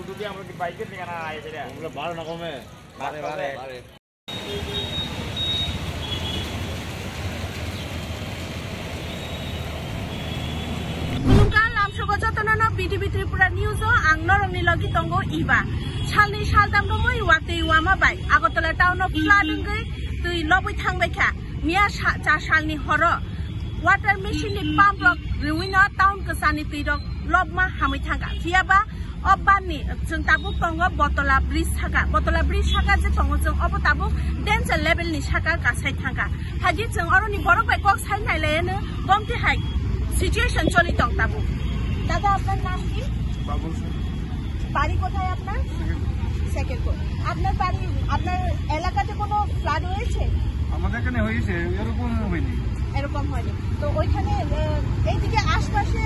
যদি আমরা কি বাইকের ঠিকানা এগুলো বাড়ে না কমে বাড়ে Jotana BTV Tripura News ang norongni logi tongo iba salni saldam romoi wate wama bai Agartala town of flooding gai tui loboi thangbai kha mia cha salni horo water machine ni pump rok ruina town ke sani tui rok lobma hamai thanga fiaba obani jeng tabu tongo botola bridge thaka je tongo jeng obo tabu danger level ni saka kasai thanga haji jeng oroni borok bai kok sai nai lene bomti hai situation choli tong tabu দাদা আপনার নাম কি? বাবুল সিং। বাড়ি কোথায় আপনার? Second quote. আপনার বাড়ি আপনার এলাকাতে কোনো ফ্লাড হয়েছে? আমাদের এখানে হয়েছে, এরকম হয়নি। তো ওইখানে এইদিকে আশপাশে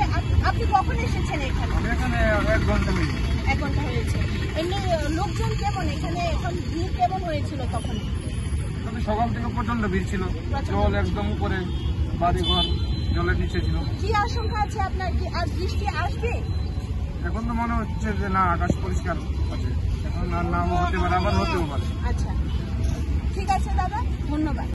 আপনি কখন এসেছেন এখানে? আমি এখানে 1 ঘন্টা হয়েছে। 1 ঘন্টা হয়েছে। এমনি লোকজন কেমন এখানে এখন ভিড় কেমন হয়েছিল তখন? তবে সকাল থেকে প্রচন্ড ভিড় ছিল, জল একদম উপরে, বাড়িঘর জলের নিচে ছিল। কি আশঙ্কা আছে আপনার, কি আর বৃষ্টি আসবে? এখন তো মনে হচ্ছে যে না, আকাশ পরিষ্কার আছে, এখন আর নাও হতে পারে, আবার হতেও পারে। আচ্ছা, ঠিক আছে দাদা, ধন্যবাদ।